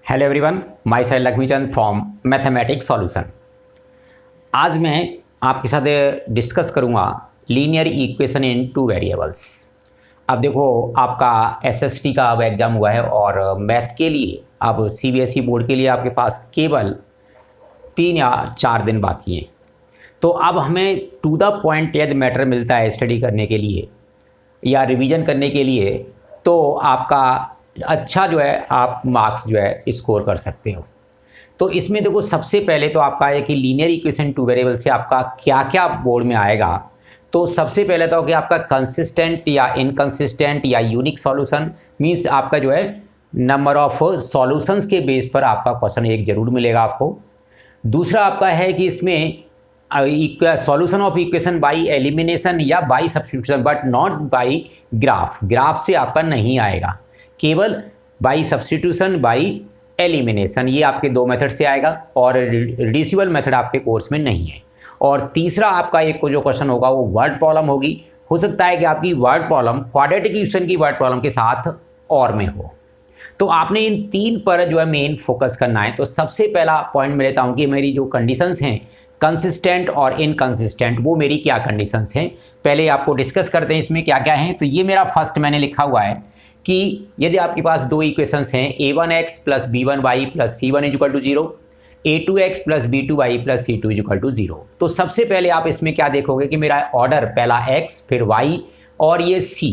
Hello everyone, my self Laxmichand from mathematics solution. आज मैं आपके साथ डिस्कस करूंगा linear equation in two variables. अब देखो, आपका एसएसटी का अब एग्ज़ाम हुआ है और मैथ के लिए अब सीबीएसई बोर्ड के लिए आपके पास केवल 3 या 4 दिन बाकी हैं। तो अब हमें टू द पॉइंट यदि मैटर मिलता है स्टडी करने के लिए या रिवीजन करने के लिए, तो आपका अच्छा जो है आप मार्क्स जो है स्कोर कर सकते हो। तो इसमें देखो, सबसे पहले तो आपका है कि लीनियर इक्वेशन टू वेरिएबल से आपका क्या क्या बोर्ड में आएगा। तो सबसे पहले तो कि आपका कंसिस्टेंट या इनकंसिस्टेंट या यूनिक सॉल्यूशन, मींस आपका जो है नंबर ऑफ सॉल्यूशंस के बेस पर आपका क्वेश्चन एक जरूर मिलेगा आपको। दूसरा आपका है कि इसमें solution of equation by elimination या by substitution, but not by graph. Graph से आपका नहीं आएगा, केवल बाई सब्स्टिट्यूशन बाई एलिमिनेशन, ये आपके 2 मेथड से आएगा और रिड्यूसिबल मेथड आपके कोर्स में नहीं है। और तीसरा आपका एक जो क्वेश्चन होगा वो वर्ड प्रॉब्लम होगी। हो सकता है कि आपकी वर्ड प्रॉब्लम क्वाड्रेटिक इक्वेशन की वर्ड प्रॉब्लम के साथ और में हो। तो आपने इन 3 पर जो है मेन फोकस करना है। तो सबसे पहला पॉइंट मैं लेता हूँ कि मेरी जो कंडीशंस हैं कंसिस्टेंट और इनकंसिस्टेंट, वो मेरी क्या कंडीशंस हैं, पहले आपको डिस्कस करते हैं इसमें क्या क्या हैं। तो ये मेरा फर्स्ट मैंने लिखा हुआ है कि यदि आपके पास 2 इक्वेशंस हैं a1x plus b1y plus c1 equal to 0, a2x plus b2y plus c2 equal to 0। तो सबसे पहले आप इसमें क्या देखोगे कि मेरा ऑर्डर पहला x फिर y और ये c।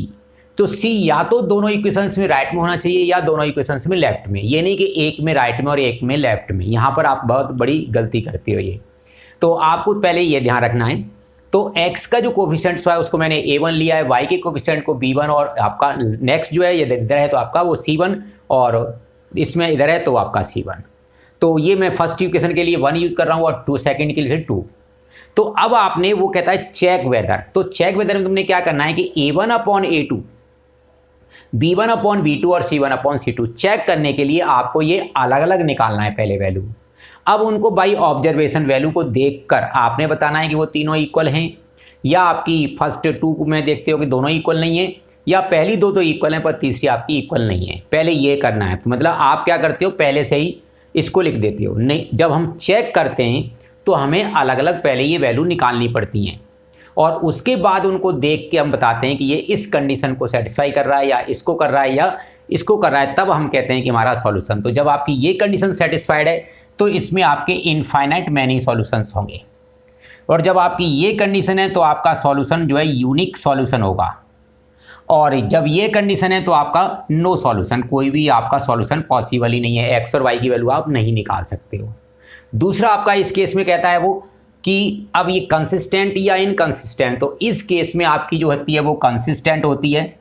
तो c या तो दोनों इक्वेशंस में राइट में होना चाहिए या दोनों इक्वेशंस में लेफ्ट में। ये नहीं कि एक में राइट में और एक में लेफ्ट में, यहाँ पर आप बहुत बड़ी गलती करते हो ये। तो आपको पहले ये ध्यान रखना है। तो x का जो कोफिशिएंट है उसको मैंने a1 लिया है, y के कोफिशिएंट को b1 और आपका नेक्स्ट जो है ये इधर है तो आपका वो c1 और इसमें इधर है तो आपका c1। तो ये मैं फर्स्ट इक्वेशन के लिए 1 यूज़ कर रहा हूँ और सेकंड के लिए 2। तो अब आपने वो कहता है चेक वेदर। तो चेक वेदर में तुमने क्या करना है कि a1 upon a2, b1 upon b2 और c1 अपॉन c2 चेक करने के लिए आपको ये अलग अलग निकालना है पहले वैल्यू। अब उनको बाई ऑब्जर्वेशन वैल्यू को देखकर आपने बताना है कि वो तीनों इक्वल हैं, या आपकी फर्स्ट 2 में देखते हो कि दोनों इक्वल नहीं है, या पहली 2 तो इक्वल हैं पर तीसरी आपकी इक्वल नहीं है। पहले ये करना है। मतलब आप क्या करते हो, पहले से ही इसको लिख देते हो। नहीं, जब हम चेक करते हैं तो हमें अलग अलग पहले ये वैल्यू निकालनी पड़ती हैं और उसके बाद उनको देख के हम बताते हैं कि ये इस कंडीशन को सेटिस्फाई कर रहा है या इसको कर रहा है या इसको कर रहा है, तब हम कहते हैं कि हमारा सॉल्यूशन। तो जब आपकी ये कंडीशन सेटिस्फाइड है तो इसमें आपके इनफाइनाइट मैनी सॉल्यूशंस होंगे, और जब आपकी ये कंडीशन है तो आपका सॉल्यूशन जो है यूनिक सॉल्यूशन होगा, और जब ये कंडीशन है तो आपका नो सॉल्यूशन, कोई भी आपका सॉल्यूशन पॉसिबल ही नहीं है। एक्स और वाई की वैल्यू आप नहीं निकाल सकते हो। दूसरा आपका इस केस में कहता है वो कि अब ये कंसिस्टेंट या इनकंसिस्टेंट, तो इस केस में आपकी जो होती है वो कंसिस्टेंट होती है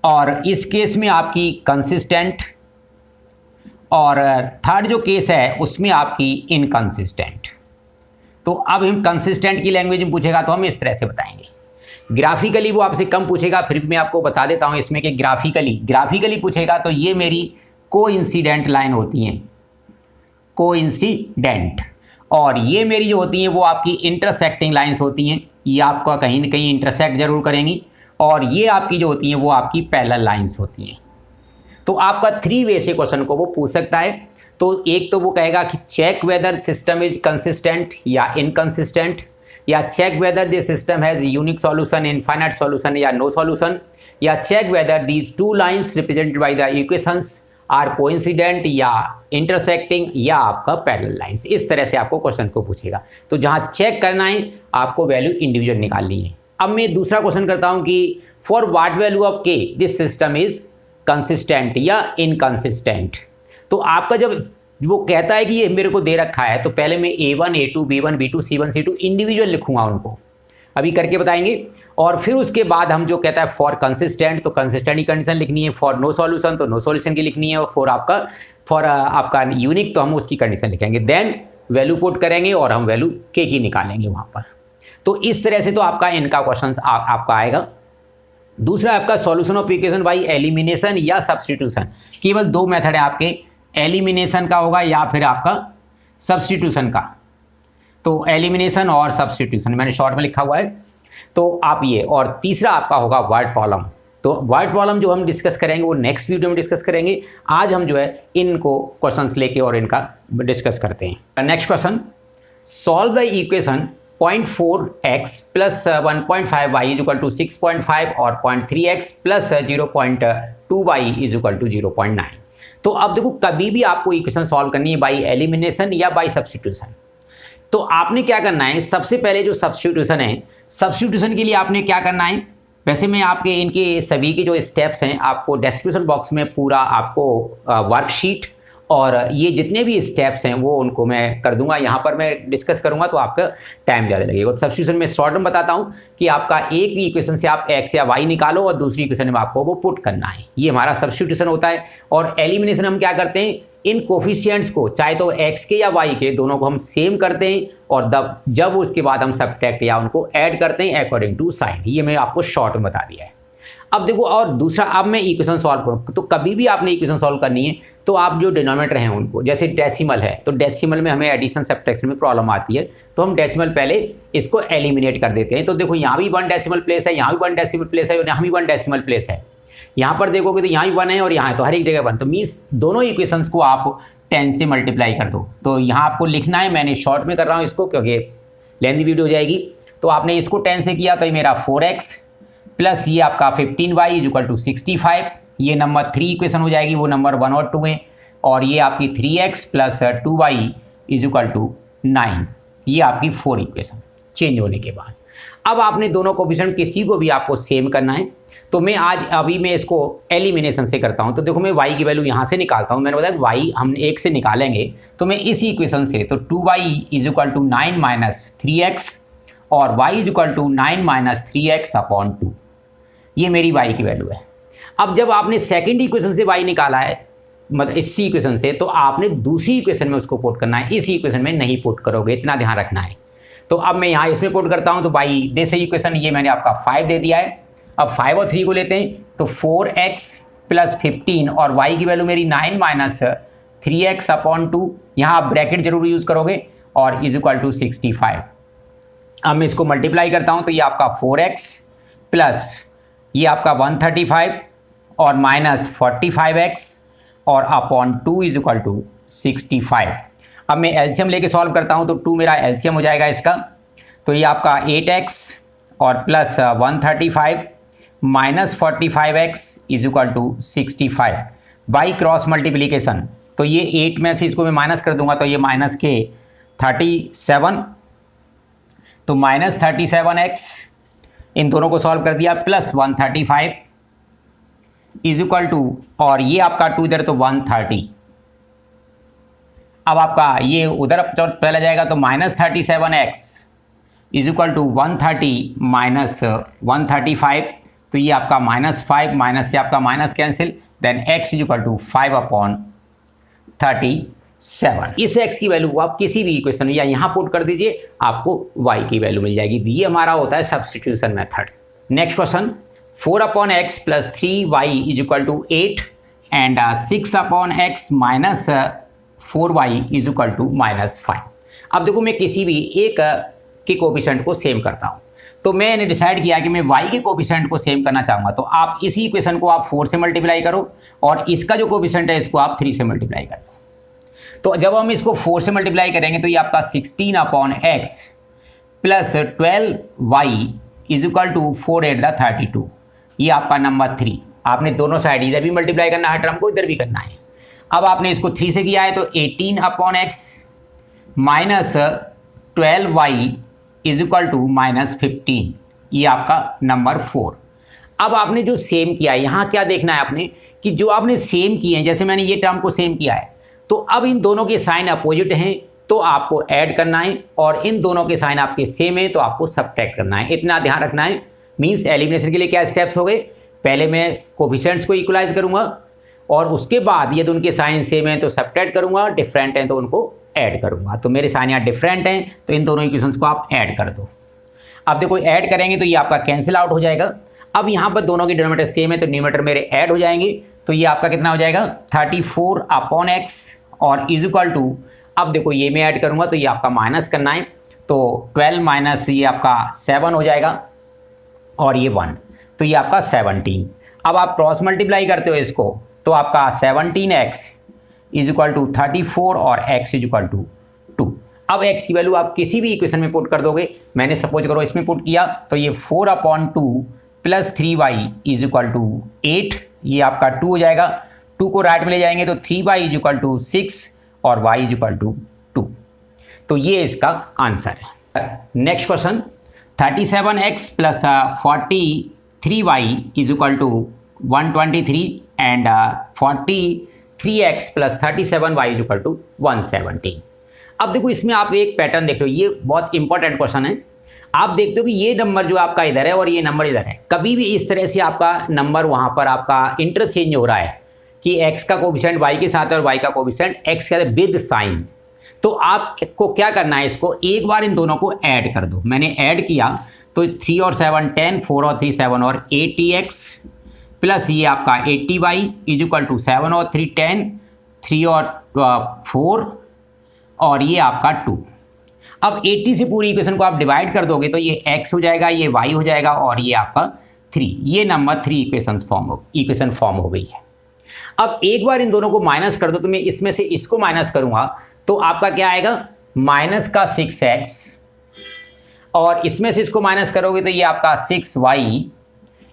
और इस केस में आपकी कंसिस्टेंट, और थर्ड जो केस है उसमें आपकी इनकंसिस्टेंट। तो अब हम कंसिस्टेंट की लैंग्वेज में पूछेगा तो हम इस तरह से बताएंगे। ग्राफिकली वो आपसे कम पूछेगा, फिर भी मैं आपको बता देता हूं इसमें कि ग्राफिकली पूछेगा तो ये मेरी कोइंसिडेंट लाइन होती हैं, कोइंसिडेंट, और ये मेरी जो होती हैं वो आपकी इंटरसेक्टिंग लाइंस होती हैं। ये आपका कहीं ना कहीं इंटरसेक्ट जरूर करेंगी, और ये आपकी जो होती हैं वो आपकी पैरेलल लाइंस होती हैं। तो आपका 3 वे से क्वेश्चन को वो पूछ सकता है। तो एक तो वो कहेगा कि check whether system is consistent या इनकंसिस्टेंट, या check whether this system has unique solution, infinite solution या नो सॉल्यूशन, या check whether these 2 lines represented by the equations are coincident या इंटरसेक्टिंग या आपका पैरेलल लाइंस। इस तरह से आपको क्वेश्चन को पूछेगा। तो जहाँ चेक करना है आपको वैल्यू इंडिविजुअल निकालनी है। अब मैं दूसरा क्वेश्चन करता हूँ कि फॉर व्हाट वैल्यू ऑफ के दिस सिस्टम इज कंसिस्टेंट या इनकंसिस्टेंट। तो आपका जब वो कहता है कि ये मेरे को दे रखा है तो पहले मैं a1 a2 b1 b2 c1 c2 individual लिखूंगा, उनको अभी करके बताएंगे। और फिर उसके बाद हम जो कहता है फॉर कंसिस्टेंट, तो कंसिस्टेंट की कंडीशन लिखनी है, फॉर नो सॉल्यूशन तो नो सॉल्यूशन की लिखनी है, और फॉर आपका यूनिक तो हम उसकी कंडीशन लिखेंगे। देन वैल्यू पुट करेंगे और हम वैल्यू के की निकालेंगे वहाँ पर। तो इस तरह से तो आपका इनका क्वेश्चन आपका आएगा। दूसरा आपका solution of equation by elimination या सब्स्टिट्यूशन। केवल 2 मेथड है आपके, एलिमिनेशन का होगा या फिर आपका सब्स्टिट्यूशन का। तो एलिमिनेशन और सब्स्टिट्यूशन मैंने शॉर्ट में लिखा हुआ है, तो आप ये। और तीसरा आपका होगा वर्ड प्रॉब्लम। तो वर्ड प्रॉब्लम जो हम डिस्कस करेंगे वो नेक्स्ट वीडियो में डिस्कस करेंगे। आज हम जो है इनको क्वेश्चंस लेके और इनका डिस्कस करते हैं। Next question, solve the equation 0.4x plus 1.5y is equal to 6.5 और 0.3x plus 0.2y is equal to 0.9। तो अब देखो, कभी भी आपको इक्वेशन सॉल्व करनी है बाई एलिमिनेशन या बाई सब्स्टिट्यूशन। तो आपने क्या करना है, सबसे पहले जो सब्स्टिट्यूशन है, सब्स्टिट्यूशन के लिए आपने क्या करना है, वैसे मैं आपके इनके सभी के जो स्टेप्स हैं आपको डिस्क्रिप्शन बॉक्स में पूरा आपको वर्कशीट और ये जितने भी स्टेप्स हैं वो उनको मैं कर दूंगा, यहाँ पर मैं डिस्कस करूंगा तो आपका टाइम ज़्यादा लगेगा। और सब्स्टिट्यूशन में शॉर्ट में बताता हूँ कि आपका एक भी इक्वेशन से आप x या y निकालो और दूसरी इक्वेशन में आपको वो पुट करना है, ये हमारा सब्स्टिट्यूशन होता है। और एलिमिनेशन हम क्या करते हैं, इन कोफिशिएंट्स को चाहे तो x के या y के दोनों को हम सेम करते हैं और जब उसके बाद हम सब्ट्रैक्ट या उनको ऐड करते हैं अकॉर्डिंग टू साइन। ये मैं आपको शॉर्ट में बता दिया है। अब देखो, और दूसरा, अब मैं इक्वेशन सॉल्व करूँ तो कभी भी आपने इक्वेशन सॉल्व करनी है तो आप जो डिनोमिनेटर हैं उनको, जैसे डेसिमल है तो डेसिमल में हमें एडिशन सब्ट्रैक्शन में प्रॉब्लम आती है, तो हम डेसिमल पहले इसको एलिमिनेट कर देते हैं। तो देखो, यहाँ भी 1 डेसिमल प्लेस है, यहाँ भी 1 डेसिमल प्लेस है और यहाँ भी 1 डेसिमल प्लेस है। यहाँ पर देखोगे तो यहाँ भी 1 है और यहाँ है, तो हर एक जगह 1। तो मीन्स दोनों इक्वेशंस को आप 10 से मल्टीप्लाई कर दो। तो यहाँ आपको लिखना है, मैंने शॉर्ट में कर रहा हूँ इसको क्योंकि लेंथी वीडियो हो जाएगी। तो आपने इसको 10 से किया तो ये मेरा 4x प्लस ये आपका 15y इज इक्वल टू 65, ये नंबर 3 इक्वेशन हो जाएगी, वो नंबर 1 और 2 है। और ये आपकी 3x plus 2y is equal to 9, ये आपकी 4 इक्वेशन चेंज होने के बाद। अब आपने दोनों कोफिशिएंट किसी को भी आपको सेम करना है। तो मैं अभी मैं इसको एलिमिनेशन से करता हूँ। तो देखो, मैं y की वैल्यू यहाँ से निकालता हूँ। मैंने बताया y हम 1 से निकालेंगे तो मैं इस इक्वेशन से, तो 2y is equal to 9 minus 3x और y is equal to 9 minus 3x upon 2, ये मेरी y की वैल्यू है। अब जब आपने सेकंड इक्वेशन से y निकाला है, मतलब इस इक्वेशन से, तो आपने दूसरी इक्वेशन में उसको पुट करना है, इस इक्वेशन में नहीं पुट करोगे, इतना ध्यान रखना है। तो अब मैं यहाँ इसमें पुट करता हूँ तो बाई दिस इक्वेशन ये मैंने आपका 5 दे दिया है। अब 5 और 3 को लेते हैं तो 4x प्लस 15 और y की वैल्यू मेरी 9 माइनस 3x अपॉन 2, यहाँ आप ब्रैकेट जरूर यूज़ करोगे, और इज इक्वल टू 65। अब मैं इसको मल्टीप्लाई करता हूँ तो ये आपका 4x प्लस ये आपका 135 और माइनस 45x और अपॉन 2 इज इक्वल टू 65। अब मैं एलसीएम लेके सॉल्व करता हूँ तो 2 मेरा एलसीएम हो जाएगा इसका। तो ये आपका 8x और plus 135 minus 45x is equal to 65 by cross multiplication. तो ये 8 में से इसको मैं माइनस कर दूंगा तो ये माइनस के 37, तो माइनस 37x, इन दोनों को सॉल्व कर दिया, प्लस 135 इज इक्वल टू, और ये आपका 2 इधर तो 130। अब आपका ये उधर पहला जाएगा तो minus 37x is equal to 130 minus 135, तो ये आपका -5 माइनस से आपका minus cancel, then x is equal to 5 upon 37। इस x की वैल्यू को आप किसी भी इक्वेशन या यहाँ पुट कर दीजिए, आपको y की वैल्यू मिल जाएगी। ये हमारा होता है substitution method. Next question, 4 upon X plus 3y is equal to 8 and 6 upon X minus 4y is equal to -5। अब देखो, मैं किसी भी एक के कोफिशिएंट को सेम करता हूँ, तो मैंने डिसाइड किया कि मैं y के कोफिशिएंट को सेम करना चाहूँगा। तो आप इसी इक्वेशन को आप 4 से मल्टीप्लाई करो और इसका जो कोफिशिएंट है इसको आप 3 से मल्टीप्लाई कर दो। तो जब हम इसको 4 से मल्टीप्लाई करेंगे तो ये आपका 16 upon X plus 12y is equal to 4 8 the 32, ये आपका नंबर 3। आपने दोनों साइड इधर भी मल्टीप्लाई करना है, टर्म को इधर भी करना है। अब आपने इसको 3 से किया है तो 18 upon X minus 12y is equal to -15, ये आपका नंबर 4। अब आपने जो सेम किया है, यहाँ क्या देखना है आपने कि जो आपने सेम किए हैं, जैसे मैंने ये टर्म को सेम किया है, तो अब इन दोनों के साइन अपोजिट हैं तो आपको ऐड करना है, और इन दोनों के साइन आपके सेम है तो आपको सब्ट्रैक्ट करना है। इतना ध्यान रखना है। मींस एलिमिनेशन के लिए क्या स्टेप्स हो गए, पहले मैं कोफिशिएंट्स को इक्वलाइज करूंगा और उसके बाद यदि उनके साइन सेम है तो सब्ट्रैक्ट करूंगा, डिफरेंट हैं तो उनको ऐड करूंगा। तो मेरे साइन यहाँ डिफरेंट हैं तो इन दोनों इक्वेशंस को आप ऐड कर दो। अब देखो, ऐड करेंगे तो ये आपका कैंसिल आउट हो जाएगा। अब यहाँ पर दोनों के डिनोमिनेटर सेम है तो न्यूमरेटर मेरे ऐड हो जाएंगे, तो ये आपका कितना हो जाएगा 34 अपॉन एक्स और इज इक्वल टू, अब देखो ये मैं ऐड करूँगा तो ये आपका माइनस करना है, तो 12 माइनस ये आपका 7 हो जाएगा और ये 1, तो ये आपका 17। अब आप क्रॉस मल्टीप्लाई करते हो इसको तो आपका 17x इज इक्वल टू 34 और x इज इक्वल टू 2। अब x की वैल्यू आप किसी भी इक्वेशन में पुट कर दोगे। मैंने सपोज करो इसमें पुट किया तो ये 4/2 plus 3y is equal to 8, ये आपका 2 हो जाएगा। 2 को राइट में ले जाएंगे तो 3y इज इक्वल टू 6 और y इज इक्वल टू 2। तो ये इसका आंसर है। Next question, 37x plus 43y is equal to 123 and 43x plus 37y is equal to 117। अब देखो इसमें आप एक पैटर्न देख रहे हो, ये बहुत इंपॉर्टेंट क्वेश्चन है। आप देखते हो कि ये नंबर जो आपका इधर है और ये नंबर इधर है, कभी भी इस तरह से आपका नंबर वहाँ पर आपका इंटरचेंज हो रहा है कि x का कोफिशिएंट y के साथ और y का कोफिशिएंट x के साथ विद साइन, तो आपको क्या करना है, इसको एक बार इन दोनों को ऐड कर दो। मैंने ऐड किया तो 3 और 7 10, 4 और 3 7 और 80x प्लस ये आपका 80y इज इक्वल टू 7 और 3 10, 3 और 4 और ये आपका 2। अब 80 से पूरी इक्वेशन को आप डिवाइड कर दोगे तो ये x हो जाएगा, ये y हो जाएगा और ये आपका 3। ये नंबर 3 इक्वेशन फॉर्म हो गई है। अब एक बार इन दोनों को माइनस कर दो, तो मैं इसमें से इसको माइनस करूंगा तो आपका क्या आएगा, माइनस का 6x और इसमें से इसको माइनस करोगे तो ये आपका 6y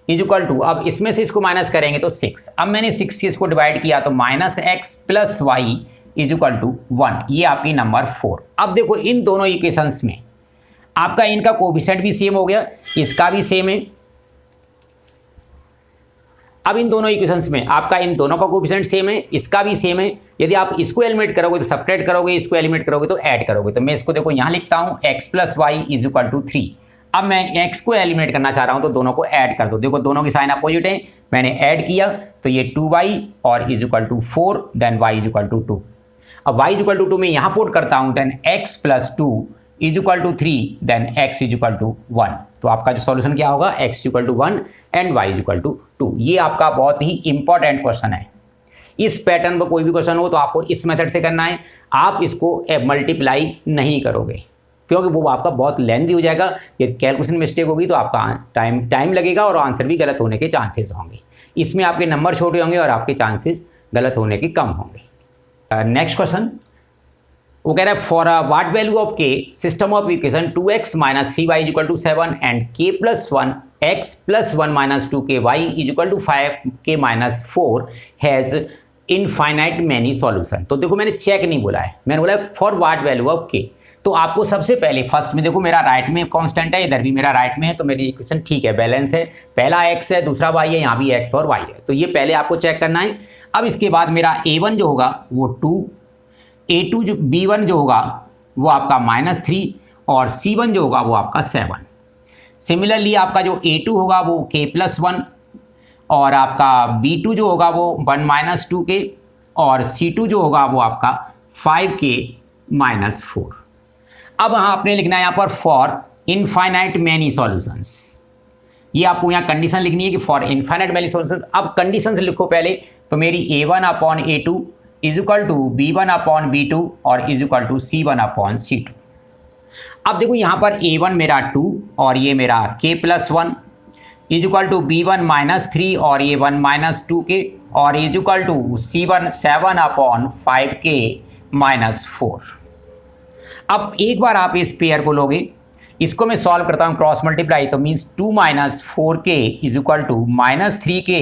इज इक्वल टू, अब इसमें से इसको माइनस करेंगे तो 6। अब मैंने 6 से इसको डिवाइड किया तो minus x plus y is equal to 1, ये आपकी नंबर 4। अब देखो इन दोनों इक्वेशंस में आपका इनका कोफिशिएंट भी सेम हो गया, इसका भी सेम है। अब इन दोनों इक्वेशंस में आपका इन दोनों का कोफिशिएंट सेम है, इसका भी सेम है। यदि आप इसको एलिमिनेट करोगे तो सब्ट्रैक्ट करोगे, इसको एलिमिनेट करोगे तो ऐड करोगे। तो मैं इसको देखो यहाँ लिखता हूँ x plus Y is equal to 3। अब मैं x को एलिमिनेट करना चाह रहा हूँ तो दोनों को ऐड कर दो। देखो दोनों की साइन अपोजिट है, मैंने ऐड किया तो ये 2y और is equal to 4 then y is equal to 2। अब y इज इक्वल टू 2 मैं यहाँ पुट करता हूँ, then x plus 2 is equal to 3 then x is equal to 1। तो आपका जो सॉल्यूशन क्या होगा, x is equal to 1 and y is equal to 2। ये आपका बहुत ही इंपॉर्टेंट क्वेश्चन है। इस पैटर्न पर कोई भी क्वेश्चन हो तो आपको इस मेथड से करना है, आप इसको मल्टीप्लाई नहीं करोगे क्योंकि वो आपका बहुत लेंथी हो जाएगा। यदि कैलकुलेशन मिस्टेक होगी तो आपका टाइम लगेगा और आंसर भी गलत होने के चांसेस होंगे। इसमें आपके नंबर छोटे होंगे और आपके चांसेस गलत होने के कम होंगे। नेक्स्ट क्वेश्चन वो कह रहा है, for what value of k system of equation 2x minus 3y is equal to 7 and k plus 1 x plus 1 minus 2k y is equal to 5k minus 4 has infinite many solution. तो देखो मैंने check नहीं बोला है, मैंने बोला for what value of k। तो आपको सबसे पहले फर्स्ट में देखो मेरा राइट में कांस्टेंट है, इधर भी मेरा राइट में है, तो मेरी इक्वेशन ठीक है, बैलेंस है। पहला x है, दूसरा y है, यहाँ भी x और y है, तो ये पहले आपको चेक करना है। अब इसके बाद मेरा a1 जो होगा वो 2, a2 जो b1 जो होगा वो आपका -3 और c1 जो होगा वो आपका 7। सिमिलरली आपका जो a2 होगा वो k प्लस 1 और आपका b2 जो होगा वो 1 माइनस 2k और c2 जो होगा वो आपका 5k माइनस 4। अब हाँ आपने लिखना है यहाँ पर फॉर इनफाइनाइट मैनी सॉल्यूशंस। ये आपको यहाँ कंडीशन लिखनी है कि फॉर इनफाइनाइट मैनी सॉल्यूशंस। अब कंडीशन लिखो पहले, तो मेरी a1 upon a2 is equal to b1 upon b2 और is equal to c1 upon c2। अब देखो यहाँ पर a1 मेरा 2 और ये मेरा k plus 1 is equal to b1 minus 3 और ये 1 माइनस 2k और is equal to c1 7 upon 5k minus 4। अब एक बार आप इस पेयर को लोगे, इसको मैं सॉल्व करता हूँ क्रॉस मल्टीप्लाई, तो means 2 minus 4k is equal to minus 3k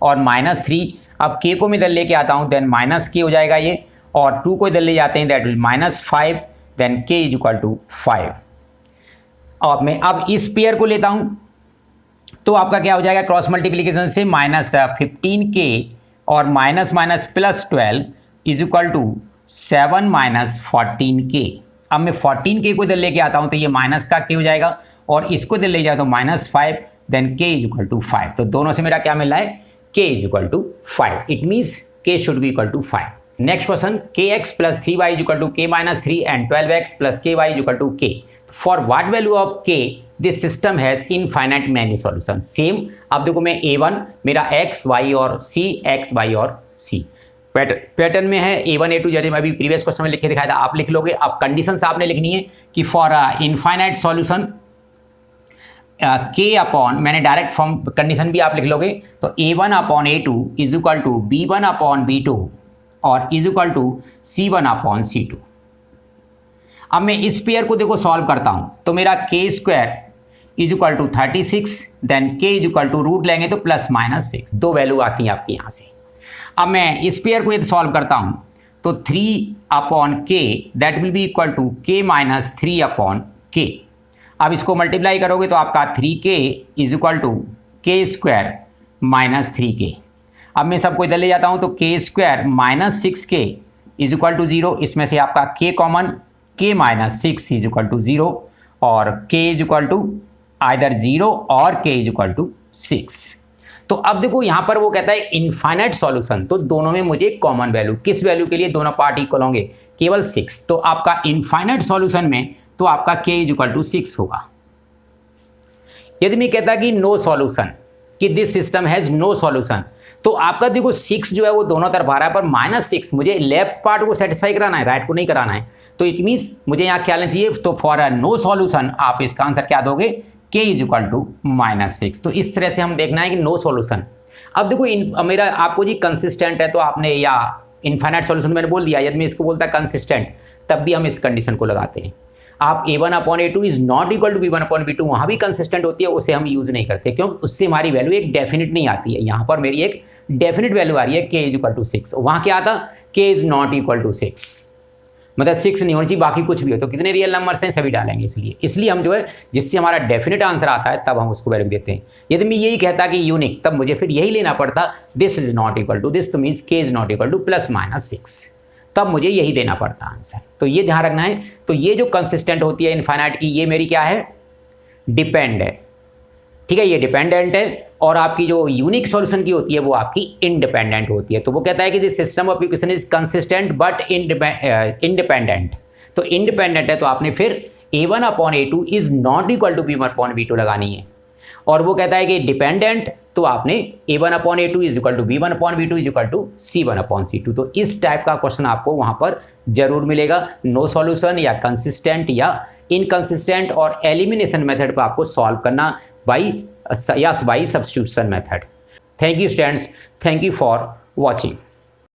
और माइनस 3। अब k को मैं इधर लेके आता हूँ देन माइनस k हो जाएगा ये, और 2 को इधर ले जाते हैं that will minus 5 then k is equal to 5। और मैं अब इस पेयर को लेता हूँ तो आपका क्या हो जाएगा क्रॉस मल्टीप्लिकेशन से, माइनस 15k और minus minus plus 12 is equal to 7 minus 14k। अब मैं 14k को इधर लेके आता हूँ तो ये माइनस का k हो जाएगा और इसको इधर ले जाओ तो minus 5 then k is equal to 5। तो दोनों से मेरा क्या मिल रहा है, k is equal to 5। It means k should be equal to 5। Next question, kx plus 3y is equal to k minus 3 and 12x plus ky is equal to k। For what value of k this system has infinite many solution. Same अब देखो मैं a1 मेरा x y और c, x y और c pattern में है। a1 a2 जैसे मैं अभी प्रीवियस क्वेश्चन में लिख के दिखाया था आप लिख लोगे। अब कंडीशंस आपने लिखनी है कि फॉर इनफाइनाइट सॉल्यूशन के अपॉन, मैंने डायरेक्ट फॉर्म कंडीशन भी आप लिख लोगे तो A1 upon A2 is equal to B1 upon B2 और is equal to C1 upon C2। अब मैं इस पेयर को देखो सॉल्व करता हूं तो मेरा k square is equal to 36, then k is equal to root लेंगे तो प्लस माइनस 6, दो वैल्यू आती हैं आपके यहाँ से। अब मैं इस पेयर को यदि सॉल्व करता हूं तो 3 upon k that will be equal to k minus 3 upon k। अब इसको मल्टीप्लाई करोगे तो आपका 3k is equal to k square minus 3k। अब मैं सबको इधर ले जाता हूं तो k square minus 6k is equal to 0, इसमें से आपका k common, k minus 6 is equal to 0 और k is equal to either 0 और k इज इक्वल टू 6। तो अब देखो यहाँ पर वो कहता है इनफाइनाइट सॉल्यूशन, तो दोनों में मुझे कॉमन वैल्यू, किस वैल्यू के लिए दोनों पार्ट इक्वल होंगे, केवल 6। तो आपका इनफाइनाइट सॉल्यूशन में तो आपका k इज इक्वल टू 6 होगा। यदि मैं कहता कि नो सॉल्यूशन, कि this system has no solution, तो आपका देखो 6 जो है वो दोनों तरफ आ रहा है, पर -6 मुझे लेफ्ट पार्ट को सेटिस्फाई कराना है, राइट को नहीं कराना है। तो इट मीन्स मुझे यहाँ क्या लेना चाहिए, तो फॉर अ नो सॉल्यूशन आप इसका आंसर क्या दोगे, k इज इक्वल टू -6। तो इस तरह से हम देखना है कि नो सॉल्यूशन। अब देखो मेरा आपको जी कंसिस्टेंट है तो आपने, या इनफाइनाइट सॉल्यूशन मैंने बोल दिया, यदि मैं इसको बोलता कंसिस्टेंट तब भी हम इस कंडीशन को लगाते हैं। आप A1 upon A2 is not equal to B1 upon B2, वहाँ भी कंसिस्टेंट होती है, उसे हम यूज़ नहीं करते क्योंकि उससे हमारी वैल्यू एक डेफिनेट नहीं आती है। यहाँ पर मेरी एक डेफिनेट वैल्यू आ रही है k इज इक्वल टू 6, वहाँ क्या आता k is not equal to 6, मतलब 6 नहीं होनी चाहिए, बाकी कुछ भी हो। तो कितने रियल नंबर्स हैं सभी डालेंगे, इसलिए हम जो है जिससे हमारा डेफिनेट आंसर आता है तब हम उसको वैल्यू देते हैं। यदि मैं यही कहता कि यूनिक, तब मुझे फिर यही लेना पड़ता, this is not equal to this, तो means k is not equal to plus minus 6, तब मुझे यही देना पड़ता आंसर। तो ये ध्यान रखना है। तो ये जो कंसिस्टेंट होती है इनफाइनाइट की, ये मेरी क्या है, डिपेंड है, ठीक है, ये डिपेंडेंट है। और आपकी जो यूनिक सॉल्यूशन की होती है वो आपकी इंडिपेंडेंट होती है। तो वो कहता है कि this system of equation is consistent but independent. तो इंडिपेंडेंट है तो आपने फिर A1 upon A2 is not equal to B1 upon B2 लगानी है। और वो कहता है कि डिपेंडेंट, तो आपने A1 upon A2 is equal to B1 upon B2 is equal to C1 upon C2। तो इस टाइप का क्वेश्चन आपको वहाँ पर जरूर मिलेगा, नो सॉल्यूशन या कंसिस्टेंट या इनकंसिस्टेंट, और एलिमिनेशन मेथड पर आपको सॉल्व करना by substitution method. Thank you students, thank you for watching.